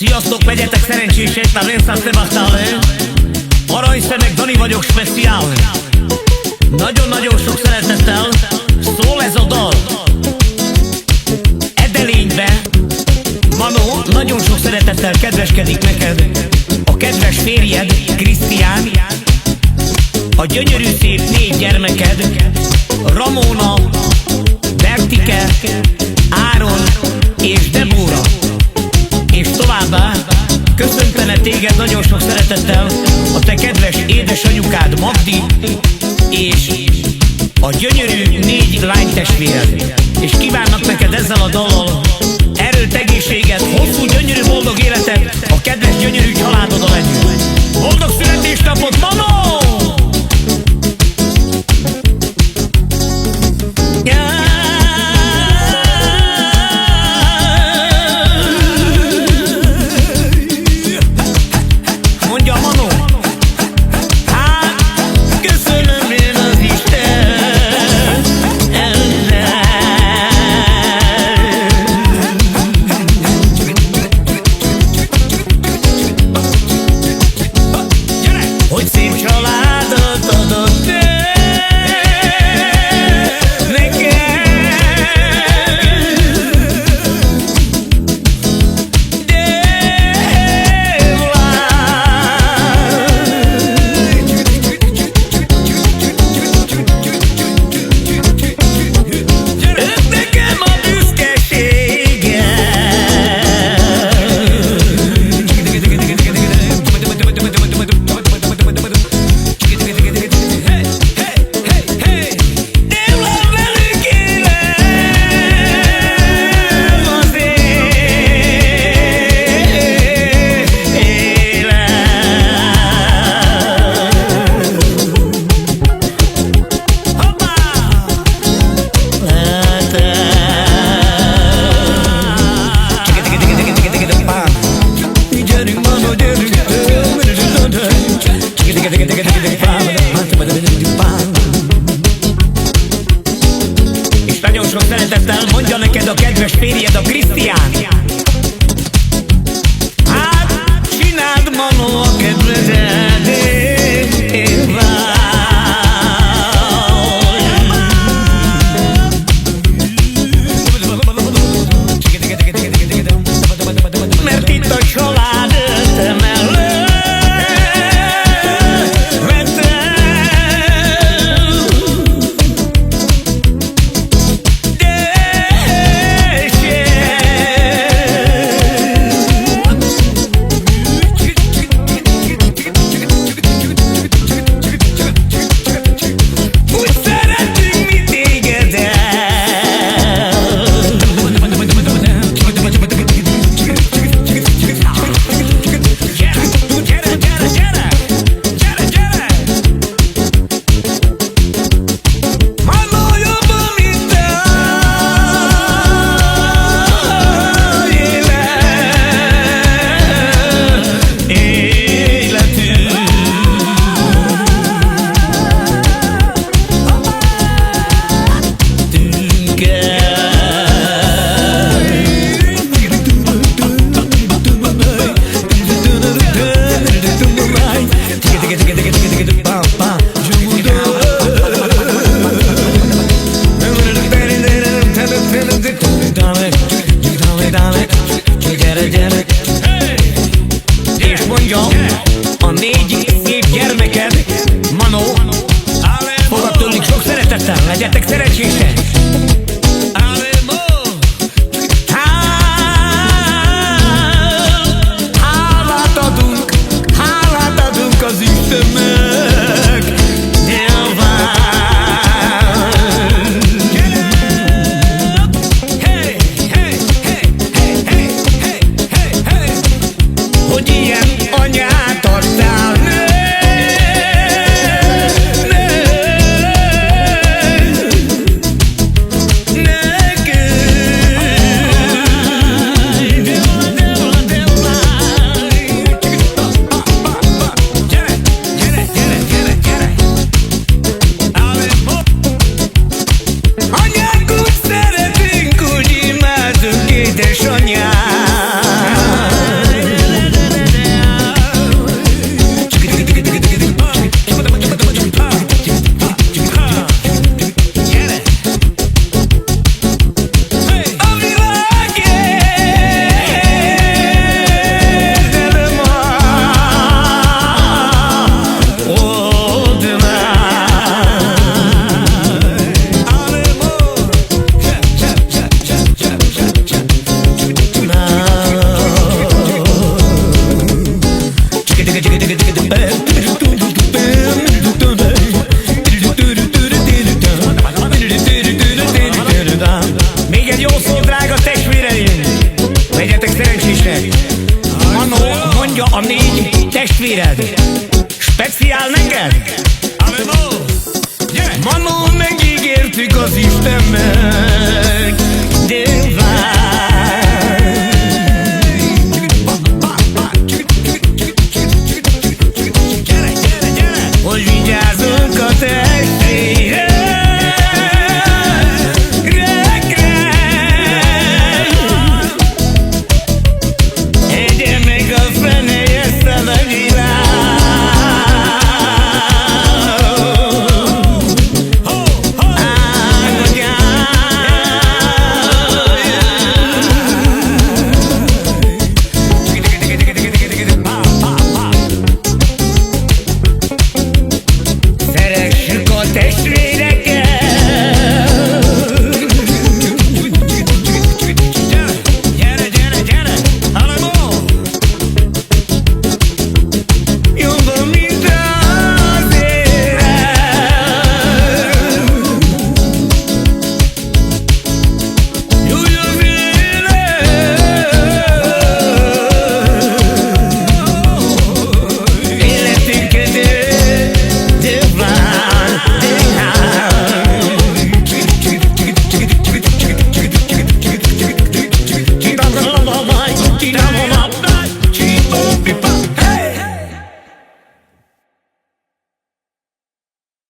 Sziasztok, legyetek szerencsések, már Renszám Sebastian. Aranyszemek Dani vagyok speciál. Nagyon-nagyon sok szeretettel szól ez a dal. Edelénybe Manó nagyon sok szeretettel kedveskedik neked a kedves férjed, Krisztián, a gyönyörű szép 4 gyermeked, Ramona, Bertike, Áron és Debóra. És továbbá köszöntene téged nagyon sok szeretettel a te kedves édesanyukád, Magdi, és a gyönyörű 4 lánytestvéred. És kívánnak neked ezzel a dallal erőt, egészséget, hosszú, gyönyörű, boldog életet a kedves, gyönyörű családoddal együtt. Boldog születésnapot, Manó! Mondja Manó! Hát, köszönöm én az Isten hogy szép családot adott nekem. És nagyon sok szeretettel mondja neked a kedves férjed, a Krisztián. Hát, csináld, Manó, a kedvedet, én mert itt a család mellett és mondja a 4 szép gyermeked, Manó, fogad tőlük sok szeretettel, legyetek szerencsések! Hálát adunk az Istennek! adja a 4 testvéred. Speciál neked? Manó, megígértük az Istennek, de